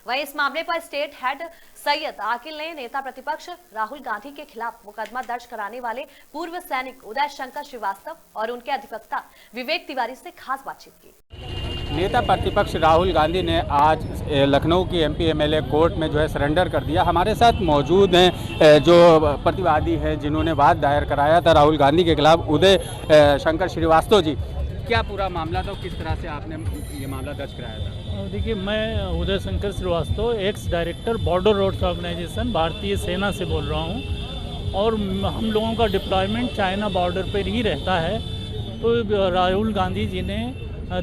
वहीं इस मामले पर स्टेट हेड सैयद आकिल ने नेता प्रतिपक्ष राहुल गांधी के खिलाफ मुकदमा दर्ज कराने वाले पूर्व सैनिक उदय शंकर श्रीवास्तव और उनके अधिवक्ता विवेक तिवारी से खास बातचीत की। नेता प्रतिपक्ष राहुल गांधी ने आज लखनऊ की एमपी एमएलए कोर्ट में जो है सरेंडर कर दिया। हमारे साथ मौजूद हैं जो प्रतिवादी हैं जिन्होंने वाद दायर कराया था राहुल गांधी के खिलाफ, उदय शंकर श्रीवास्तव जी। क्या पूरा मामला था, किस तरह से आपने ये मामला दर्ज कराया था? देखिए, मैं Uday Shankar Srivastava, ex director border roads organisation भारतीय सेना से बोल रहा हूँ और हम लोगों का डिप्लॉयमेंट चाइना बॉर्डर पर ही रहता है। तो राहुल गांधी जी ने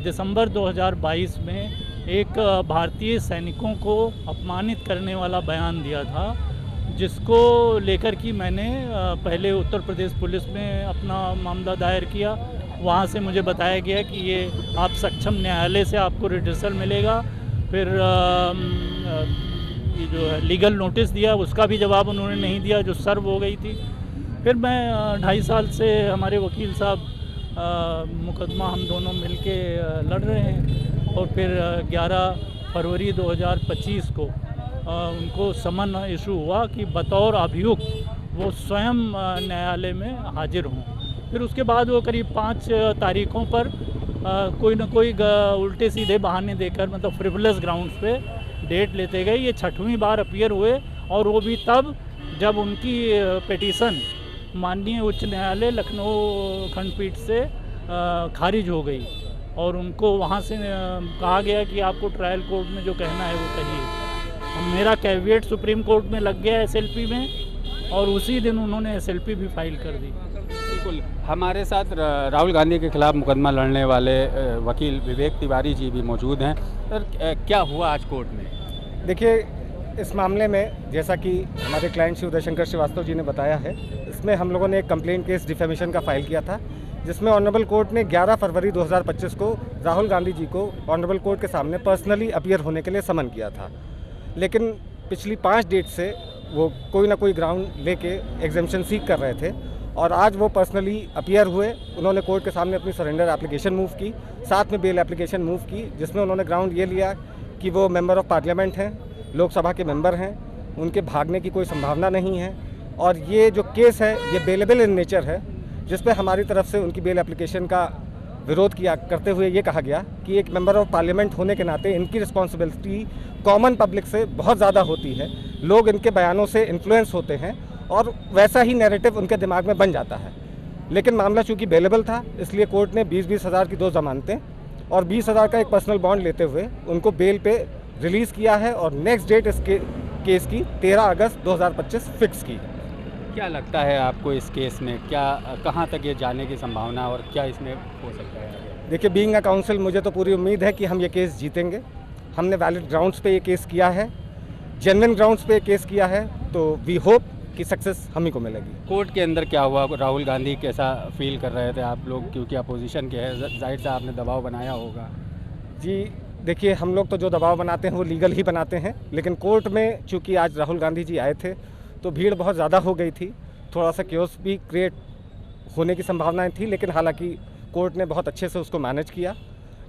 दिसंबर 2022 में एक भारतीय सैनिकों को अपमानित करने वाला बयान दिया था, जिसको लेकर कि मैंने पहले उत्तर प्रदेश पुलिस में अपना मामला दायर किया। वहाँ से मुझे बताया गया कि ये आप सक्षम न्यायालय से आपको रिड्रेसल मिलेगा। फिर ये जो है लीगल नोटिस दिया, उसका भी जवाब उन्होंने नहीं दिया, जो सर्व हो गई थी। फिर मैं 2.5 साल से हमारे वकील साहब मुकदमा हम दोनों मिलके लड़ रहे हैं और फिर 11 फरवरी 2025 को उनको समन इशू हुआ कि बतौर अभियुक्त वो स्वयं न्यायालय में हाजिर हों। फिर उसके बाद वो करीब 5 तारीखों पर कोई ना कोई उल्टे सीधे बहाने देकर, मतलब फ्रिवलेस ग्राउंड्स पे डेट लेते गए। ये 6वीं बार अपीयर हुए और वो भी तब जब उनकी पिटीशन माननीय उच्च न्यायालय लखनऊ खंडपीठ से खारिज हो गई और उनको वहाँ से कहा गया कि आपको ट्रायल कोर्ट में जो कहना है वो कहिए। मेरा कैविएट सुप्रीम कोर्ट में लग गया एसएलपी में और उसी दिन उन्होंने एसएलपी भी फाइल कर दी। बिल्कुल, हमारे साथ राहुल गांधी के खिलाफ मुकदमा लड़ने वाले वकील विवेक तिवारी जी भी मौजूद हैं। सर, क्या हुआ आज कोर्ट में? देखिए, इस मामले में जैसा कि हमारे क्लाइंट श्री उदय शंकर श्रीवास्तव जी ने बताया है, इसमें हम लोगों ने एक कंप्लेंट केस डिफेमेशन का फाइल किया था, जिसमें ऑनरेबल कोर्ट ने 11 फरवरी 2025 को राहुल गांधी जी को ऑनरेबल कोर्ट के सामने पर्सनली अपीयर होने के लिए समन किया था। लेकिन पिछली 5 डेट से वो कोई ना कोई ग्राउंड लेके एग्जेम्पशन सीक कर रहे थे और आज वो पर्सनली अपीयर हुए। उन्होंने कोर्ट के सामने अपनी सरेंडर एप्लीकेशन मूव की, साथ में बेल एप्लीकेशन मूव की, जिसमें उन्होंने ग्राउंड ये लिया कि वो मेंबर ऑफ पार्लियामेंट हैं, लोकसभा के मेंबर हैं, उनके भागने की कोई संभावना नहीं है और ये जो केस है ये बेलेबल इन नेचर है, जिस पे हमारी तरफ से उनकी बेल एप्लीकेशन का विरोध किया करते हुए ये कहा गया कि एक मेंबर ऑफ पार्लियामेंट होने के नाते इनकी रिस्पॉन्सिबिलिटी कॉमन पब्लिक से बहुत ज़्यादा होती है। लोग इनके बयानों से इन्फ्लुएंस होते हैं और वैसा ही नैरेटिव उनके दिमाग में बन जाता है। लेकिन मामला चूँकि बेलेबल था, इसलिए कोर्ट ने 20-20 हज़ार की 2 जमानतें और 20 हज़ार का एक पर्सनल बॉन्ड लेते हुए उनको बेल पे रिलीज़ किया है और नेक्स्ट डेट इस केस की 13 अगस्त 2025 फिक्स की है। क्या लगता है आपको इस केस में, क्या कहाँ तक ये जाने की संभावना और क्या इसमें हो सकता है? देखिए, बीइंग अ काउंसिल मुझे तो पूरी उम्मीद है कि हम ये केस जीतेंगे। हमने वैलिड ग्राउंड्स पे ये केस किया है, जेन्युइन ग्राउंड्स पे केस किया है, तो वी होप कि सक्सेस हम ही को मिलेगी। कोर्ट के अंदर क्या हुआ? राहुल गांधी कैसा फील कर रहे थे आप लोग, क्योंकि अपोजिशन के हैं, जाहिर से आपने दबाव बनाया होगा? जी देखिए, हम लोग तो जो दबाव बनाते हैं वो लीगल ही बनाते हैं, लेकिन कोर्ट में चूँकि आज राहुल गांधी जी आए थे तो भीड़ बहुत ज़्यादा हो गई थी, थोड़ा सा क्योस भी क्रिएट होने की संभावनाएं थी, लेकिन हालांकि कोर्ट ने बहुत अच्छे से उसको मैनेज किया।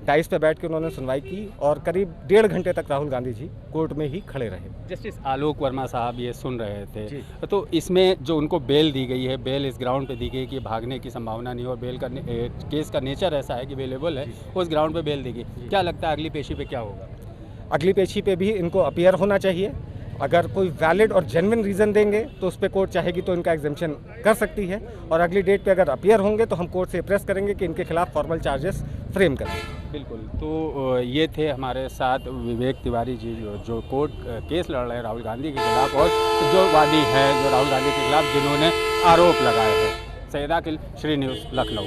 डाइस पे बैठ के उन्होंने सुनवाई की और करीब 1.5 घंटे तक राहुल गांधी जी कोर्ट में ही खड़े रहे। जस्टिस आलोक वर्मा साहब ये सुन रहे थे, तो इसमें जो उनको बेल दी गई है, बेल इस ग्राउंड पे दी गई कि भागने की संभावना नहीं और बेल का केस का नेचर ऐसा है कि अवेलेबल है, उस ग्राउंड पे बेल दी गई। क्या लगता है अगली पेशी पे क्या होगा? अगली पेशी पे भी इनको अपीयर होना चाहिए। अगर कोई वैलिड और जेन्युइन रीज़न देंगे तो उस पर कोर्ट चाहेगी तो इनका एग्जेम्पशन कर सकती है और अगली डेट पे अगर अपीयर होंगे तो हम कोर्ट से प्रेस करेंगे कि इनके खिलाफ फॉर्मल चार्जेस फ्रेम करें। बिल्कुल, तो ये थे हमारे साथ विवेक तिवारी जी जो कोर्ट केस लड़ रहे हैं राहुल गांधी के खिलाफ और जो वादी हैं जो राहुल गांधी के खिलाफ जिन्होंने आरोप लगाए हैं। सैयद आकिल, श्री न्यूज़, लखनऊ।